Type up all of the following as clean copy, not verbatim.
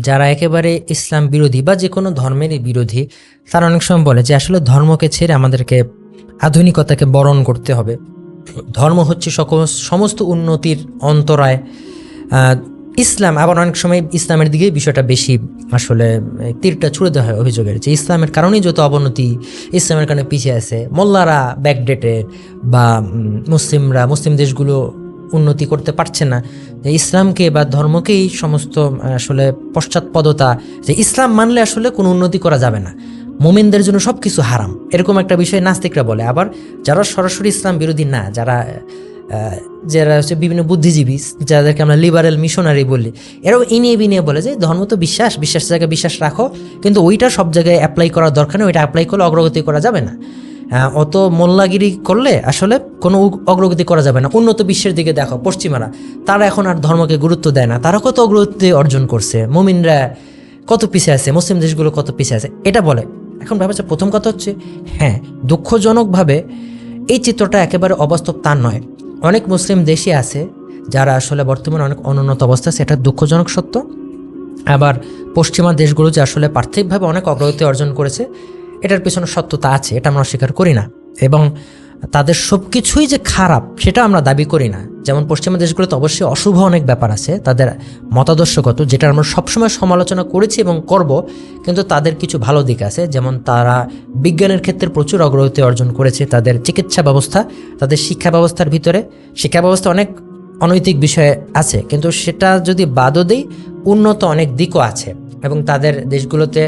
যারা একেবারে ইসলাম বিরোধী বা যে কোনো ধর্মেরই বিরোধী, তারা অনেক সময় বলে যে আসলে ধর্মকে ছেড়ে আমাদেরকে আধুনিকতাকে বরণ করতে হবে, ধর্ম হচ্ছে সমস্ত উন্নতির অন্তরায়। ইসলাম আবার অনেক সময় ইসলামের দিকেই বিষয়টা বেশি আসলে তীরটা ছুড়ে দেওয়া হয় অভিযোগের, যে ইসলামের কারণেই যত অবনতি, ইসলামের কারণে পিছিয়ে আছে, মোল্লারা ব্যাকডেটেড বা মুসলিম দেশগুলো উন্নতি করতে পারছে না, যে ইসলামকে বা ধর্মকেই সমস্ত আসলে পশ্চাৎপদতা, যে ইসলাম মানলে আসলে কোনো উন্নতি করা যাবে না, মুমিনদের জন্য সব কিছু হারাম, এরকম একটা বিষয় নাস্তিকরা বলে। আবার যারা সরাসরি ইসলাম বিরোধী না, যারা হচ্ছে বিভিন্ন বুদ্ধিজীবী, যাদেরকে আমরা লিবারেল মিশনারি বলি, এরাও ইনিয়ে বিনিয়ে বলে যে ধর্ম তো বিশ্বাস জায়গায় বিশ্বাস রাখো, কিন্তু ওইটা সব জায়গায় অ্যাপ্লাই করার দরকার নেই, ওইটা অ্যাপ্লাই করলে অগ্রগতি করা যাবে না। অত মোল্লাগিরি করলে আসলে কোনো অগ্রগতি করা যাবে না। উন্নত বিশ্বের দিকে দেখো, পশ্চিমারা, তারা এখন আর ধর্মকে গুরুত্ব দেয় না, তারা কত অগ্রগতি অর্জন করছে, মুমিনরা কত পিছিয়ে আছে, মুসলিম দেশগুলো কত পিছিয়ে আছে, এটা বলে। এখন ভাবছে, প্রথম কথা হচ্ছে, হ্যাঁ, দুঃখজনকভাবে এই চিত্রটা একেবারে অবাস্তব তা নয়। অনেক মুসলিম দেশই আছে যারা আসলে বর্তমানে অনেক অনুন্নত অবস্থা আছে, এটা দুঃখজনক সত্য। আবার পশ্চিমা দেশগুলো যে আসলে পার্থিবভাবে অনেক অগ্রগতি অর্জন করেছে, এটার পিছনে সত্যতা আছে, এটা আমরা অস্বীকার করি না। এবং তাদের সব কিছুই যে খারাপ সেটা আমরা দাবি করি না। যেমন পশ্চিমা দেশগুলোতে অবশ্যই অশুভ অনেক ব্যাপার আছে, তাদের মতাদর্শগত, যেটা আমরা সবসময় সমালোচনা করেছি এবং করব, কিন্তু তাদের কিছু ভালো দিক আছে। যেমন তারা বিজ্ঞানের ক্ষেত্রে প্রচুর অগ্রগতি অর্জন করেছে, তাদের চিকিৎসা ব্যবস্থা, তাদের শিক্ষা ব্যবস্থার ভিতরে শিক্ষা ব্যবস্থা অনেক অনৈতিক বিষয় আছে, কিন্তু সেটা যদি বাদও দেই, উন্নত অনেক দিকও আছে। এবং তাদের দেশগুলোতে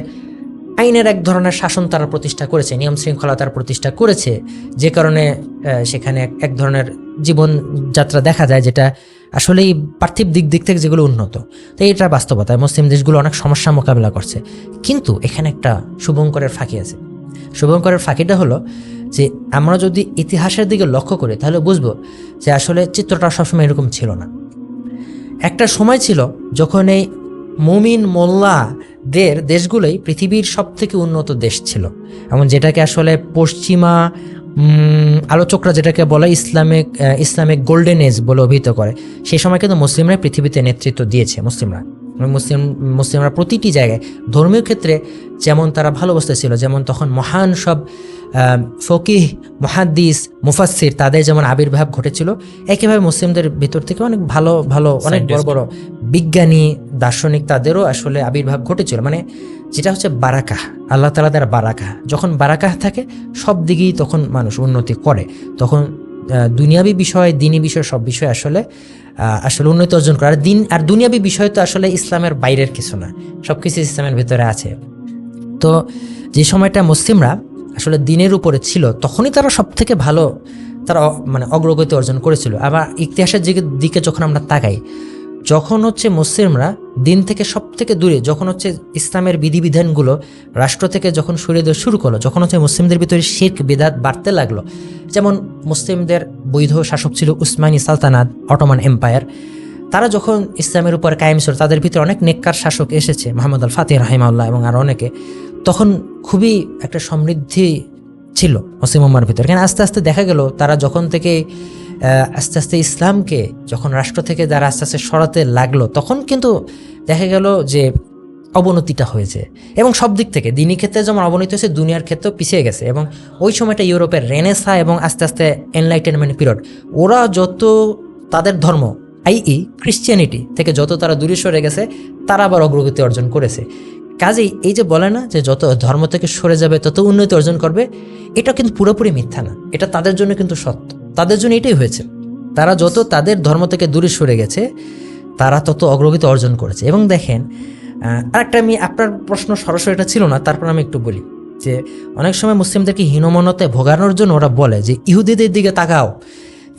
আইনের এক ধরনের শাসন তারা প্রতিষ্ঠা করেছে, নিয়ম শৃঙ্খলা তারা প্রতিষ্ঠা করেছে, যে কারণে সেখানে এক ধরনের জীবনযাত্রা দেখা যায় যেটা আসলেই পার্থিব দিক থেকে যেগুলো উন্নত। তো এইটা বাস্তবতা, মুসলিম দেশগুলো অনেক সমস্যার মোকাবিলা করছে। কিন্তু এখানে একটা শুভঙ্করের ফাঁকি আছে। শুভঙ্করের ফাঁকিটা হলো যে আমরা যদি ইতিহাসের দিকে লক্ষ্য করি, তাহলে বুঝবো যে আসলে চিত্রটা সবসময় এরকম ছিল না। একটা সময় ছিল যখন এই মুমিন মোল্লাদের দেশগুলোই পৃথিবীর সব থেকে উন্নত দেশ ছিল, এবং যেটাকে আসলে পশ্চিমা আলোচকরা যেটাকে বলে ইসলামিক গোল্ডেন এজ বলে অভিহিত করে। সেই সময় কিন্তু মুসলিমরা পৃথিবীতে নেতৃত্ব দিয়েছে। মুসলিমরা প্রতিটি জায়গায় ধর্মীয় ক্ষেত্রে যেমন তারা ভালো অবস্থায় ছিল, যেমন তখন মহান সব ফকিহ, মুহাদ্দিস, মুফাসসির, তাদের যেমন আবির্ভাব ঘটেছিল, একইভাবে মুসলিমদের ভিতর থেকে অনেক ভালো অনেক বড় বিজ্ঞানী, দার্শনিক, তাদেরও আসলে আবির্ভাব ঘটেছিল। মানে যেটা হচ্ছে বারাকাহ, আল্লাহ তাআলা দ্বারা বারাকাহ, যখন বারাকাহ থাকে সব দিকেই তখন মানুষ উন্নতি করে, তখন দুনিয়াবী বিষয়, দিনী বিষয়, সব বিষয় আসলে উন্নতি অর্জন করে। আর দুনিয়াবী বিষয় তো আসলে ইসলামের বাইরের কিছু না, সবকিছু ইসলামের ভিতরে আছে। তো যে সময়টা মুসলিমরা আসলে দিনের উপরে ছিল, তখনই তারা সব থেকে ভালো, তারা মানে অগ্রগতি অর্জন করেছিল। আবার ইতিহাসের দিকে যখন আমরা তাকাই, যখন হচ্ছে মুসলিমরা দিন থেকে সব থেকে দূরে, যখন হচ্ছে ইসলামের বিধিবিধানগুলো রাষ্ট্র থেকে যখন সরিয়ে দেওয়া শুরু করলো, যখন হচ্ছে মুসলিমদের ভিতরে শিরক বিদআত বাড়তে লাগলো। যেমন মুসলিমদের বৈধ শাসক ছিল উসমানী সালতানাত, অটোমান এম্পায়ার, তারা যখন ইসলামের উপর কায়েম ছিল, তাদের ভিতরে অনেক নেককার শাসক এসেছে, মোহাম্মদ আল ফাতিহ রাহিমাহুল্লাহ এবং আরও অনেকে, তখন খুবই একটা সমৃদ্ধি ছিল মুসলিম উম্মার ভিতরে। কারণ আস্তে আস্তে দেখা গেল তারা যখন থেকে আস্তে আস্তে ইসলামকে যখন রাষ্ট্র থেকে যারা আস্তে আস্তে সরাতে লাগলো, তখন কিন্তু দেখা গেল যে অবনতিটা হয়েছে। এবং সব দিক থেকে দিনী ক্ষেত্রে যেমন অবনতি হয়েছে, দুনিয়ার ক্ষেত্রেও পিছিয়ে গেছে। এবং ওই সময়টা ইউরোপের রেনেসা এবং আস্তে আস্তে এনলাইটেনমেন্ট পিরিয়ড, ওরা যত তাদের ধর্ম ক্রিশ্চিয়ানিটি থেকে যত তারা দূরে সরে গেছে, তারা আবার অগ্রগতি অর্জন করেছে। কাজেই এই যে বলে না যে যত ধর্ম থেকে সরে যাবে তত উন্নতি অর্জন করবে, এটা কিন্তু পুরোপুরি মিথ্যা না, এটা তাদের জন্য কিন্তু সত্য। তাদের জন্য এটাই হয়েছে, তারা যত তাদের ধর্ম থেকে দূরে সরে গেছে, তারা তত অগ্রগতি অর্জন করেছে। এবং দেখেন, আরেকটা, আমি আপনার প্রশ্ন সরাসরি এটা ছিল না, তারপর আমি একটু বলি যে অনেক সময় মুসলিমদেরকে হীনমন্যতায় ভোগানোর জন্য ওরা বলে যে ইহুদিদের দিকে তাকাও,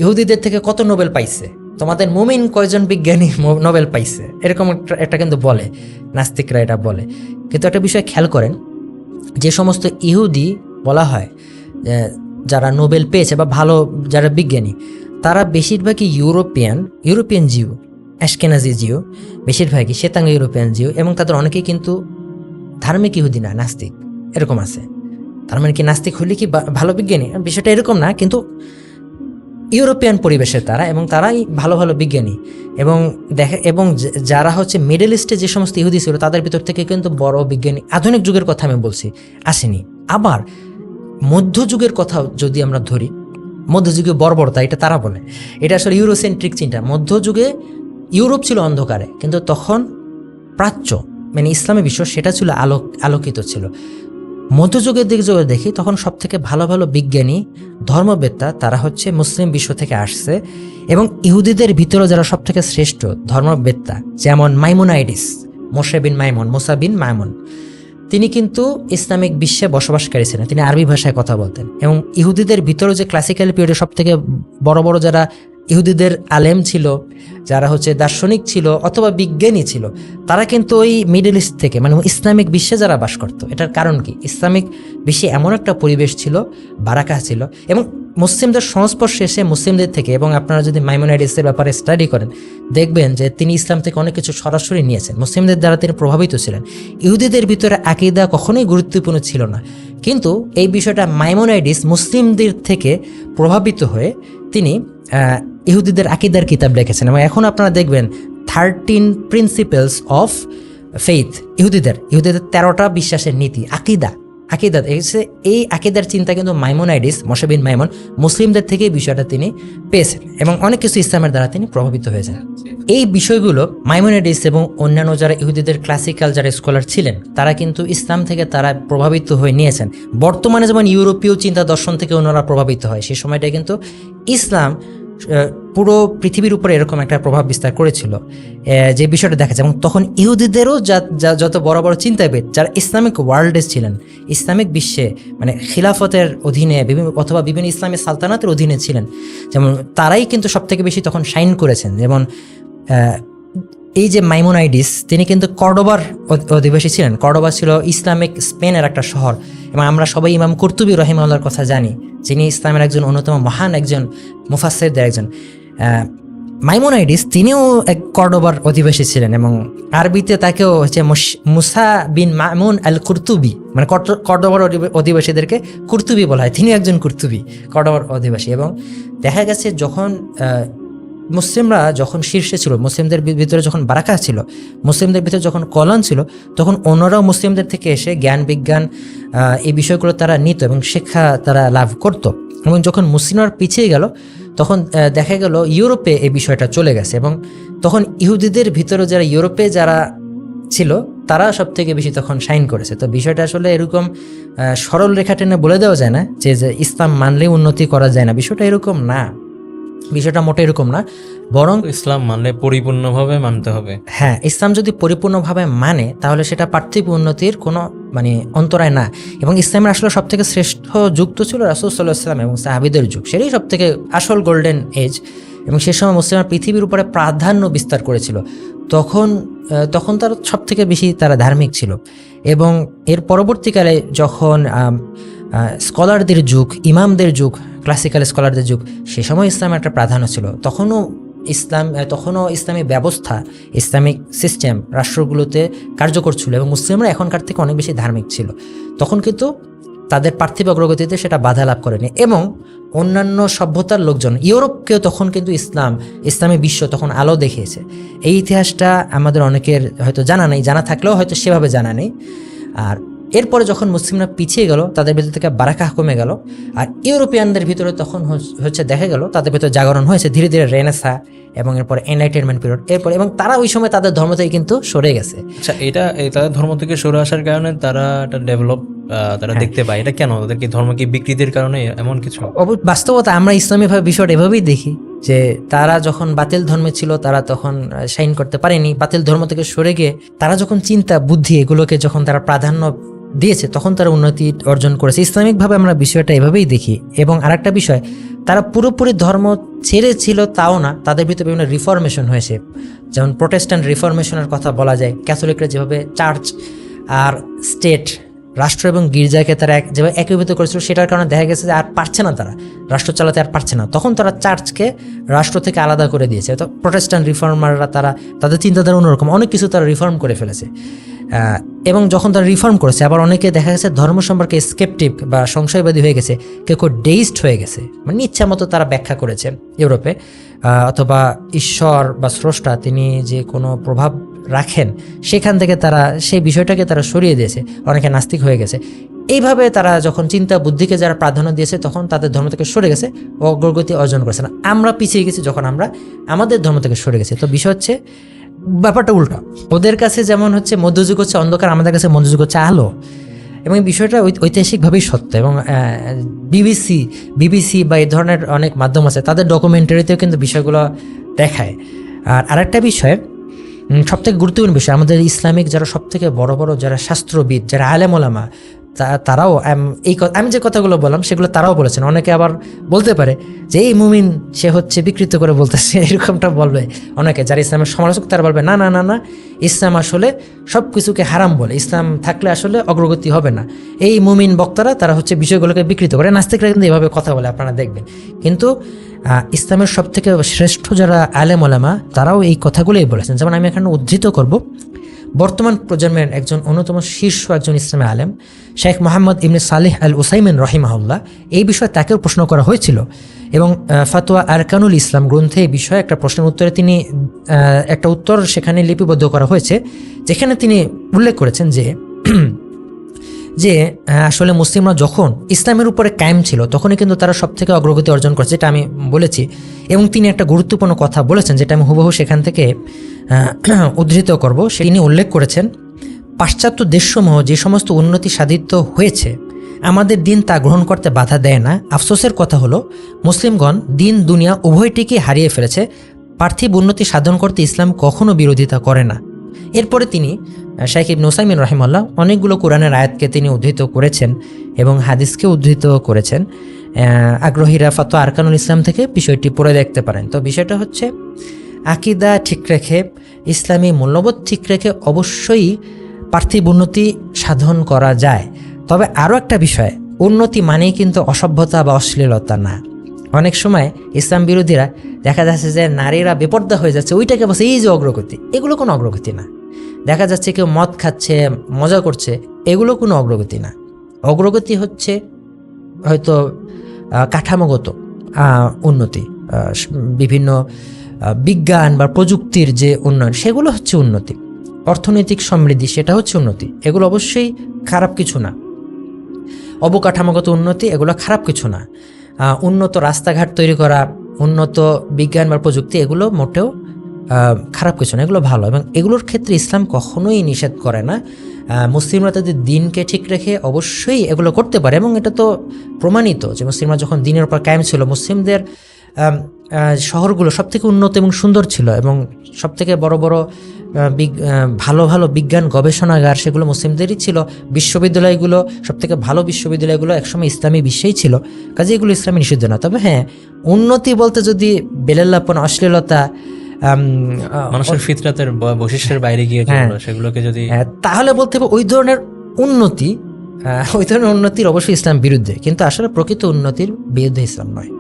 ইহুদিদের থেকে কত নোবেল পাইছে, তোমাদের মুমিন কয়জন বিজ্ঞানী নোবেল পাইছে, এরকম একটা কিন্তু বলে, নাস্তিকরা এটা বলে। কিন্তু একটা বিষয় খেয়াল করেন, যে সমস্ত ইহুদি বলা হয় যারা নোবেল পেয়েছে বা ভালো যারা বিজ্ঞানী, তারা বেশিরভাগই ইউরোপিয়ান জিউ, অ্যাশকেনাজি জিউ, বেশিরভাগই শ্বেতাঙ্গ ইউরোপিয়ান জিউ, এবং তাদের অনেকেই কিন্তু ধার্মিক ইহুদি না, নাস্তিক, এরকম আছে। তার মানে কি নাস্তিক হলে কি ভালো বিজ্ঞানী? বিষয়টা এরকম না, কিন্তু ইউরোপিয়ান পরিবেশের তারা, এবং তারাই ভালো ভালো বিজ্ঞানী, এবং যারা হচ্ছে মিডল ইস্টে যে সমস্ত ইহুদি ছিল তাদের ভিতর থেকে কিন্তু বড় বিজ্ঞানী, আধুনিক যুগের কথা আমি বলছি, আসেনি। আবার মধ্যযুগের কথা যদি আমরা ধরি, মধ্যযুগে বর্বরতা, এটা তারা বলে, এটা আসলে ইউরোসেন্ট্রিক চিন্তা। মধ্যযুগে ইউরোপ ছিল অন্ধকারে, কিন্তু তখন প্রাচ্য মানে ইসলামী বিশ্ব সেটা ছিল আলোকিত ছিল। মধ্যযুগের দিকে যদি দেখি, তখন সব থেকে ভালো ভালো বিজ্ঞানী, ধর্মবেত্তা তারা হচ্ছে মুসলিম বিশ্ব থেকে আসছে, এবং ইহুদিদের ভিতরে যারা সব থেকে শ্রেষ্ঠ ধর্মবেত্তা, যেমন মাইমোনাইডিস, মুসা বিন মাইমুন, তিনি কিন্তু ইসলামিক বিশ্বে বসবাসকারী ছিলেন, তিনি আরবি ভাষায় কথা বলতেন। এবং ইহুদিদের ভিতরে যে ক্লাসিক্যাল পিরিয়ডে সব থেকে বড় বড় যারা ইহুদিদের আলেম ছিল, যারা হচ্ছে দার্শনিক ছিল অথবা বিজ্ঞানী ছিল, তারা কিন্তু ওই মিডল ইস্ট থেকে, মানে ইসলামিক বিশ্বে যারা বাস করত। এটার কারণ কি? ইসলামিক বিশ্বে এমন একটা পরিবেশ ছিল, বারাকা ছিল, এবং মুসলিমদের সংস্পর্শে এসে মুসলিমদের থেকে, এবং আপনারা যদি মাইমোনাইডিসের ব্যাপারে স্টাডি করেন দেখবেন যে তিনি ইসলাম থেকে অনেক কিছু সরাসরি নিয়েছেন, মুসলিমদের দ্বারা তিনি প্রভাবিত ছিলেন। ইহুদিদের ভিতরে আকীদা কখনোই গুরুত্বপূর্ণ ছিল না, কিন্তু এই বিষয়টা মাইমোনাইডিস মুসলিমদের থেকে প্রভাবিত হয়ে তিনি ইহুদিদের আকীদার কিতাব লিখেছেন। এবং এখন আপনারা দেখবেন 13 প্রিন্সিপালস অফ ফেইথ, ইহুদিদের 13টা বিশ্বাসের নীতি, আকীদা এই আকীদার চিন্তা কিন্তু মাইমোনাইডিস, মুসা বিন মাইমুন, মুসলিমদের থেকে এই বিষয়টা তিনি পেয়েছেন, এবং অনেক কিছু ইসলামের দ্বারা তিনি প্রভাবিত হয়েছেন। এই বিষয়গুলো মাইমোনাইডিস এবং অন্যান্য যারা ইহুদিদের ক্লাসিক্যাল যারা স্কলার ছিলেন, তারা কিন্তু ইসলাম থেকে তারা প্রভাবিত হয়ে নিয়েছেন। বর্তমানে যেমন ইউরোপীয় চিন্তা দর্শন থেকে ওনারা প্রভাবিত হয়, সেই সময়টায় কিন্তু ইসলাম পুরো পৃথিবীর উপরে এরকম একটা প্রভাব বিস্তার করেছিল, যে বিষয়টা দেখা যায়। এবং তখন ইহুদিদেরও যত বড় বড় চিন্তাবিদ যারা ইসলামিক ওয়ার্ল্ডে ছিলেন, ইসলামিক বিশ্বে মানে খিলাফতের অধীনে অথবা বিভিন্ন ইসলামী সালতানাতের অধীনে ছিলেন, যেমন তারাই কিন্তু সব থেকে বেশি তখন শাইন করেছেন। যেমন এই যে মাইমোনাইডিস, তিনি কিন্তু কর্ডোবার অধিবাসী ছিলেন। কর্ডোবা ছিল ইসলামিক স্পেনের একটা শহর, এবং আমরা সবাই ইমাম কুরতুবী রহিমাহুল্লাহর কথা জানি, যিনি ইসলামের একজন অন্যতম মহান একজন মুফাসসিরদের একজন। মাইমোনাইডিস তিনিও এক কর্ডোবার অধিবাসী ছিলেন, এবং আরবিতে তাকেও হচ্ছে মুসা বিন মামুন আল কুরতুবী, মানে কর্ডোবার অধিবাসীদেরকে কুরতুবী বলা হয়, তিনি একজন কুরতুবী, কর্ডোবার অধিবাসী। এবং দেখা গেছে যখন মুসলিমরা যখন শীর্ষে ছিল, মুসলিমদের ভিতরে যখন বারাকা ছিল, মুসলিমদের ভিতরে যখন কল্যাণ ছিল, তখন অন্যরাও মুসলিমদের থেকে এসে জ্ঞান বিজ্ঞান এই বিষয়গুলো তারা নিত এবং শিক্ষা তারা লাভ করত। এবং যখন মুসলিমরা পিছিয়ে গেল, তখন দেখা গেল ইউরোপে এই বিষয়টা চলে গেছে, এবং তখন ইহুদিদের ভিতরে যারা ইউরোপে যারা ছিল তারা সব থেকে বেশি তখন শাইন করেছে। তো বিষয়টা আসলে এরকম সরল রেখা টেনে বলে দেওয়া যায় না যে ইসলাম মানলেই উন্নতি করা যায় না, বিষয়টা এরকম না, বিষয়টা মোটে এরকম না। বরং ইসলাম মানলে পরিপূর্ণভাবে মানতে হবে। হ্যাঁ, ইসলাম যদি পরিপূর্ণভাবে মানে তাহলে সেটা পার্থিব উন্নতির কোনো মানে অন্তরায় না। এবং ইসলামের আসলে সব থেকে শ্রেষ্ঠ যুগ তো ছিল রাসূল সাল্লাল্লাহু আলাইহি ওয়াসাল্লাম এবং সাহাবীদের যুগ, সেটাই সব থেকে আসল গোল্ডেন এজ। এবং সে সময় মুসলিমরা পৃথিবীর উপরে প্রাধান্য বিস্তার করেছিল। তখন তারা সব থেকে বেশি তারা ধার্মিক ছিল। এবং এর পরবর্তীকালে যখন স্কলারদের যুগ, ইমামদের যুগ, ক্লাসিক্যাল স্কলারদের যুগ, সে সময় ইসলামের একটা প্রাধান্য ছিল। তখনও ইসলামী ব্যবস্থা, ইসলামিক সিস্টেম রাষ্ট্রগুলোতে কার্যকর ছিল, এবং মুসলিমরা এখনকার থেকে অনেক বেশি ধার্মিক ছিল। তখন কিন্তু তাদের পার্থিব অগ্রগতিতে সেটা বাধা লাভ করেনি। এবং অন্যান্য সভ্যতার লোকজন, ইউরোপকেও তখন কিন্তু ইসলামী বিশ্ব তখন আলো দেখিয়েছে। এই ইতিহাসটা আমাদের অনেকের হয়তো জানা নেই, জানা থাকলেও হয়তো সেভাবে জানা নেই। আর এরপরে যখন মুসলিমরা পিছিয়ে গেল, তাদের ভিতর থেকে বারাকা কমে গেল, আর ইউরোপিয়ানদের ভিতরে তখন হচ্ছে দেখা গেল তাদের ভিতরে জাগরণ হয়েছে ধীরে ধীরে, রেনেসাঁ এবং এরপরে এনলাইটেনমেন্ট পিরিয়ড, এরপরে, এবং তারা ওই সময় তাদের ধর্ম থেকে কিন্তু সরে গেছে। আচ্ছা, তাদের ধর্ম থেকে সরে আসার কারণে তারা এটা ডেভেলপ তারা দেখতে পায়, এটা কেন? তাদের কি ধর্ম কি বিকৃতির কারণে এমন কিছু? বাস্তবতা আমরা ইসলামীভাবে বিষয়টা এভাবেই দেখি যে তারা যখন বাতিল ধর্মে ছিল তারা তখন শাইন করতে পারেনি। বাতিল ধর্ম থেকে সরে গিয়ে তারা যখন চিন্তা বুদ্ধি এগুলোকে যখন তারা প্রাধান্য দিয়েছে, তখন তারা উন্নতি অর্জন করেছে। ইসলামিকভাবে আমরা বিষয়টা এভাবেই দেখি। এবং আরেকটা বিষয়, তারা পুরোপুরি ধর্ম ছেড়েছিল তাও না, তাদের ভিতরে বিভিন্ন রিফরমেশন হয়েছে। যেমন প্রোটেস্ট্যান্ট রিফরমেশনের কথা বলা যায়। ক্যাথলিকরা যেভাবে চার্চ আর স্টেট, রাষ্ট্র এবং গির্জাকে তারা যেভাবে একীভূত করেছিল, সেটার কারণে দেখা গেছে যে আর পারছে না, তারা রাষ্ট্র চালাতে আর পারছে না। তখন তারা চার্চকে রাষ্ট্র থেকে আলাদা করে দিয়েছে। তো প্রোটেস্ট্যান্ট রিফর্মাররা তাদের চিন্তাধারা অন্যরকম, অনেক কিছু তারা রিফর্ম করে ফেলেছে। এবং যখন তারা রিফর্ম করেছে, আবার অনেকে দেখা গেছে ধর্ম সম্পর্কে স্কেপটিক বা সংশয়বাদী হয়ে গেছে, কেউ কেউ ডেইস্ট হয়ে গেছে, মানে ইচ্ছা মতো তারা ব্যাখ্যা করেছে ইউরোপে, অথবা ঈশ্বর বা স্রষ্টা তিনি যে কোনো প্রভাব রাখেন সেখান থেকে তারা সেই বিষয়টাকে তারা সরিয়ে দিয়েছে, অনেকে নাস্তিক হয়ে গেছে। এইভাবে তারা যখন চিন্তা বুদ্ধিকে যারা প্রাধান্য দিয়েছে তখন তাদের ধর্ম থেকে সরে গেছে, অগ্রগতি অর্জন করেছে না। আমরা পিছিয়ে গেছি যখন আমরা আমাদের ধর্ম থেকে সরে গেছি। তো বিষয় হচ্ছে ব্যাপারটা উল্টা, ওদের কাছে যেমন হচ্ছে মধ্যযুগ হচ্ছে অন্ধকার, আমাদের কাছে মধ্যযুগ হচ্ছে আলো, এবং এই বিষয়টা ঐতিহাসিকভাবেই সত্য। এবং বিবিসি বা এই ধরনের অনেক মাধ্যম আছে, তাদের ডকুমেন্টারিতেও কিন্তু বিষয়গুলো দেখায়। আর আরেকটা বিষয়, সবথেকে গুরুত্বপূর্ণ বিষয়, আমাদের ইসলামিক যারা সবথেকে বড় বড় যারা শাস্ত্রবিদ, যারা আলেম ওলামা, তারাও আমি যে কথাগুলো বললাম সেগুলো তারাও বলেছেন। অনেকে আবার বলতে পারে যে এই মুমিন সে হচ্ছে বিকৃত করে বলতেছে, এরকমটা বলবে অনেকে যারা ইসলামের সমালোচক, তারা বলবে না না না না, ইসলাম আসলে সব কিছুকে হারাম বলে, ইসলাম থাকলে আসলে অগ্রগতি হবে না। এই মুমিন বক্তারা তারা হচ্ছে বিষয়গুলোকে বিকৃত করে। নাস্তিকরা কিন্তু এভাবে কথা বলে, আপনারা দেখবেন। কিন্তু ইসলামের সব থেকে শ্রেষ্ঠ যারা আলেম ওলামা তারাও এই কথাগুলোই বলেছেন। যেমন আমি এখানে উদ্ধৃত করব বর্তমান প্রজন্মের একজন অন্যতম শীর্ষ একজন ইসলামী আলেম শেখ মোহাম্মদ ইবনে সালেহ আল উসাইমিন রহিমাহুল্লাহ, এই বিষয়ে তাকেও প্রশ্ন করা হয়েছিল, এবং ফাতোয়া আরকানুল ইসলাম গ্রন্থে এই বিষয়ে একটা প্রশ্নের উত্তরে তিনি একটা উত্তর সেখানে লিপিবদ্ধ করা হয়েছে, যেখানে তিনি উল্লেখ করেছেন যে আসলে মুসলিমরা যখন ইসলামের উপরে কায়েম ছিল তখনই কিন্তু তারা সব থেকে অগ্রগতি অর্জন করেছে, যেটা আমি বলেছি। এবং তিনি একটা গুরুত্বপূর্ণ কথা বলেছেন, যেটা আমি হুবহু সেখান থেকে উদ্ধৃত করব। তিনি উল্লেখ করেছেন, পাশ্চাত্য দেশসমূহ যে সমস্ত উন্নতি সাধিত হয়েছে আমাদের দিন তা গ্রহণ করতে বাধা দেয় না। আফসোসের কথা হলো মুসলিমগণ দিন দুনিয়া উভয়টিকে হারিয়ে ফেলেছে। পার্থিব উন্নতি সাধন করতে ইসলাম কখনো বিরোধিতা করে না। এরপরে তিনি শাইখ ইবনে উসাইমিন রাহিমাহুল্লাহ অনেকগুলো কোরআনের আয়াতকে তিনি উদ্ধৃত করেছেন এবং হাদিসকে উদ্ধৃত করেছেন। আগ্রহীরা ফাতোয়া আরকানুল ইসলাম থেকে বিষয়টি পড়ে দেখতে পারেন। তো বিষয়টা হচ্ছে আকিদা ঠিক রেখে, ইসলামী মূল্যবোধ ঠিক রেখে অবশ্যই পার্থিব উন্নতি সাধন করা যায়। তবে আরও একটা বিষয়, উন্নতি মানেই কিন্তু অসভ্যতা বা অশ্লীলতা না। অনেক সময় ইসলাম বিরোধীরা দেখা যাচ্ছে যে নারীরা বেপর্দা হয়ে যাচ্ছে, ওইটাকে বলছে এই যে অগ্রগতি, এগুলো কোনো অগ্রগতি না। দেখা যাচ্ছে কেউ মদ খাচ্ছে, মজা করছে, এগুলো কোনো অগ্রগতি না। অগ্রগতি হচ্ছে হয়তো কাঠামোগত উন্নতি, বিভিন্ন বিজ্ঞান বা প্রযুক্তির যে উন্নয়ন, সেগুলো হচ্ছে উন্নতি। অর্থনৈতিক সমৃদ্ধি, সেটা হচ্ছে উন্নতি। এগুলো অবশ্যই খারাপ কিছু না। অবকাঠামোগত উন্নতি, এগুলো খারাপ কিছু না। উন্নত রাস্তাঘাট তৈরি করা, উন্নত বিজ্ঞান বা প্রযুক্তি, এগুলো মোটেও খারাপ কিছু না, এগুলো ভালো, এবং এগুলোর ক্ষেত্রে ইসলাম কখনোই নিষেধ করে না। মুসলিমরা তাদের দিনকে ঠিক রেখে অবশ্যই এগুলো করতে পারে, এবং এটা তো প্রমাণিত যে মুসলিমরা যখন দিনের উপর কায়েম ছিল, মুসলিমদের শহরগুলো সবথেকে উন্নত এবং সুন্দর ছিল, এবং সবথেকে বড় বড় ভালো ভালো বিজ্ঞান গবেষণাগার সেগুলো মুসলিমদেরই ছিল। বিশ্ববিদ্যালয়গুলো, সবথেকে ভালো বিশ্ববিদ্যালয়গুলো একসময় ইসলামী বিশ্বেই ছিল। কাজে এগুলো ইসলামী নিষিদ্ধ না। তবে হ্যাঁ, উন্নতি বলতে যদি বেলেল্লাপন, অশ্লীলতা, মানুষের ফিতরাতের বৈশিষ্ট্যের বাইরে গিয়ে সেগুলোকে যদি, তাহলে বলতে হবে ওই ধরনের উন্নতির অবশ্যই ইসলাম বিরুদ্ধে, কিন্তু আসলে প্রকৃত উন্নতির বিরুদ্ধে ইসলাম নয়।